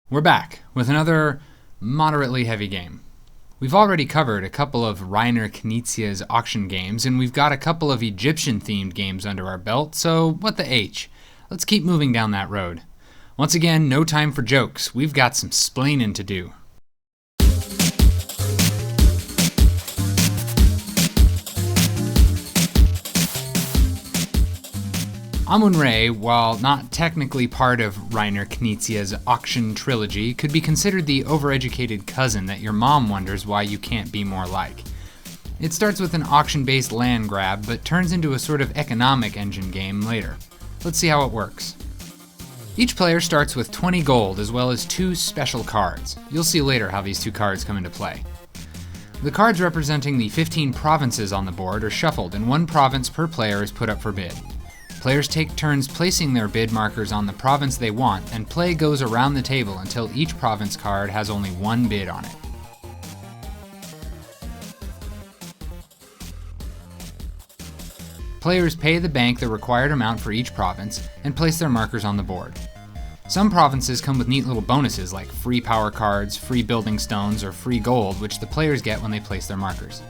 We're back with another moderately heavy game. We've already covered a couple of Rainer Knizia's auction games, and we've got a couple of Egyptian-themed games under our belt, so what the H? Let's keep moving down that road. Once again, no time for jokes. We've got some splaining to do. Amun-Re, while not technically part of Rainer Knizia's auction trilogy, could be considered the overeducated cousin that your mom wonders why you can't be more like. It starts with an auction-based land grab, but turns into a sort of economic engine game later. Let's see how it works. Each player starts with 20 gold as well as 2 special cards. You'll see later how these 2 cards come into play. The cards representing the 15 provinces on the board are shuffled, and 1 province per player is put up for bid. Players take turns placing their bid markers on the province they want, and play goes around the table until each province card has only 1 bid on it. Players pay the bank the required amount for each province and place their markers on the board. Some provinces come with neat little bonuses like free power cards, free building stones, or free gold, which the players get when they place their markers.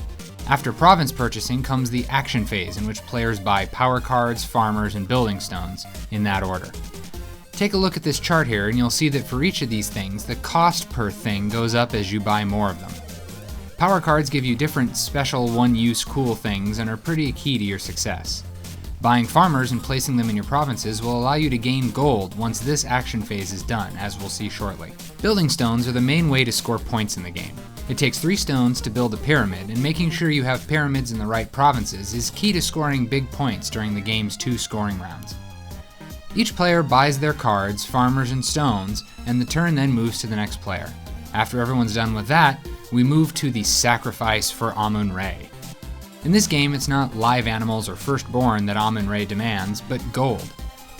After province purchasing comes the action phase, in which players buy power cards, farmers, and building stones, in that order. Take a look at this chart here and you'll see that for each of these things, the cost per thing goes up as you buy more of them. Power cards give you different special one-use cool things and are pretty key to your success. Buying farmers and placing them in your provinces will allow you to gain gold once this action phase is done, as we'll see shortly. Building stones are the main way to score points in the game. It takes 3 stones to build a pyramid, and making sure you have pyramids in the right provinces is key to scoring big points during the game's 2 scoring rounds. Each player buys their cards, farmers, and stones, and the turn then moves to the next player. After everyone's done with that, we move to the sacrifice for Amun-Re. In this game, it's not live animals or firstborn that Amun-Re demands, but gold.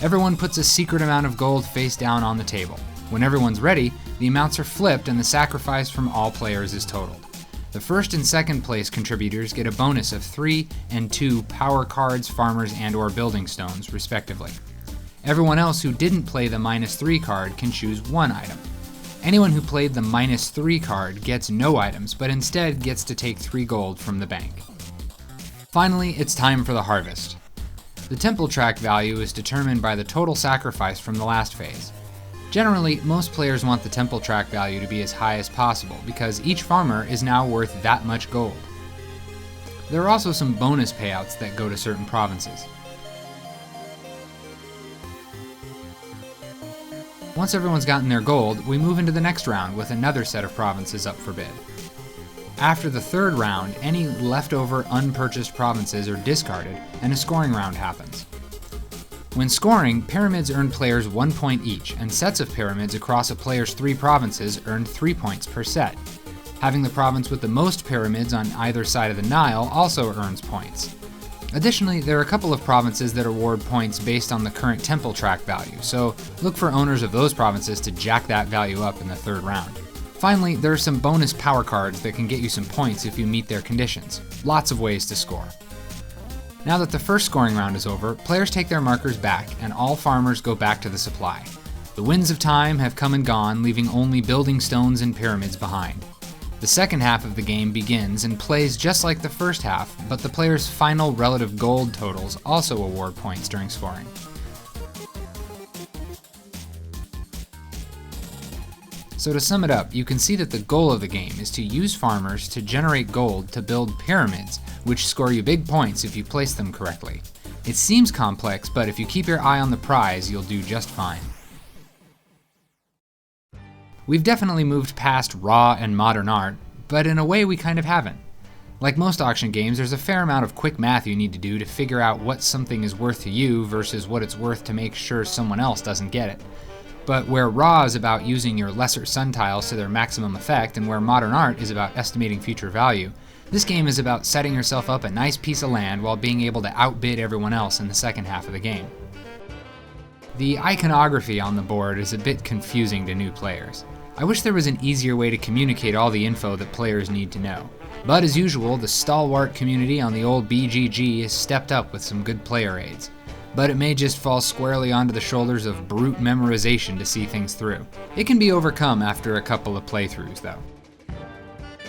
Everyone puts a secret amount of gold face down on the table. When everyone's ready, the amounts are flipped and the sacrifice from all players is totaled. The first and second place contributors get a bonus of 3 and 2 power cards, farmers, and/or building stones, respectively. Everyone else who didn't play the -3 card can choose 1 item. Anyone who played the -3 card gets no items, but instead gets to take 3 gold from the bank. Finally, it's time for the harvest. The temple track value is determined by the total sacrifice from the last phase. Generally, most players want the temple track value to be as high as possible because each farmer is now worth that much gold. There are also some bonus payouts that go to certain provinces. Once everyone's gotten their gold, we move into the next round with another set of provinces up for bid. After the 3rd round, any leftover unpurchased provinces are discarded and a scoring round happens. When scoring, pyramids earn players 1 point each, and sets of pyramids across a player's 3 provinces earn 3 points per set. Having the province with the most pyramids on either side of the Nile also earns points. Additionally, there are a couple of provinces that award points based on the current temple track value, so look for owners of those provinces to jack that value up in the 3rd round. Finally, there are some bonus power cards that can get you some points if you meet their conditions. Lots of ways to score. Now that the first scoring round is over, players take their markers back and all farmers go back to the supply. The winds of time have come and gone, leaving only building stones and pyramids behind. The second half of the game begins and plays just like the first half, but the players' final relative gold totals also award points during scoring. So to sum it up, you can see that the goal of the game is to use farmers to generate gold to build pyramids, which score you big points if you place them correctly. It seems complex, but if you keep your eye on the prize, you'll do just fine. We've definitely moved past raw and modern art, but in a way we kind of haven't. Like most auction games, there's a fair amount of quick math you need to do to figure out what something is worth to you versus what it's worth to make sure someone else doesn't get it. But where raw is about using your lesser sun tiles to their maximum effect, and where modern art is about estimating future value, this game is about setting yourself up a nice piece of land while being able to outbid everyone else in the second half of the game. The iconography on the board is a bit confusing to new players. I wish there was an easier way to communicate all the info that players need to know. But as usual, the stalwart community on the old BGG has stepped up with some good player aids. but it may just fall squarely onto the shoulders of brute memorization to see things through. It can be overcome after a couple of playthroughs, though.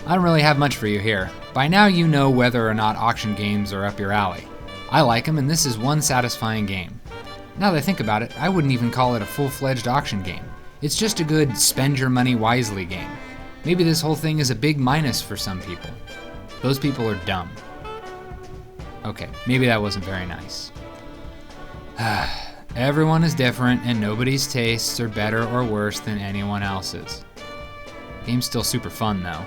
I don't really have much for you here. By now you know whether or not auction games are up your alley. I like them, and this is one satisfying game. Now that I think about it, I wouldn't even call it a full-fledged auction game. It's just a good spend your money wisely game. Maybe this whole thing is a big minus for some people. Those people are dumb. Okay, maybe that wasn't very nice. Everyone is different, and nobody's tastes are better or worse than anyone else's. Game's still super fun, though.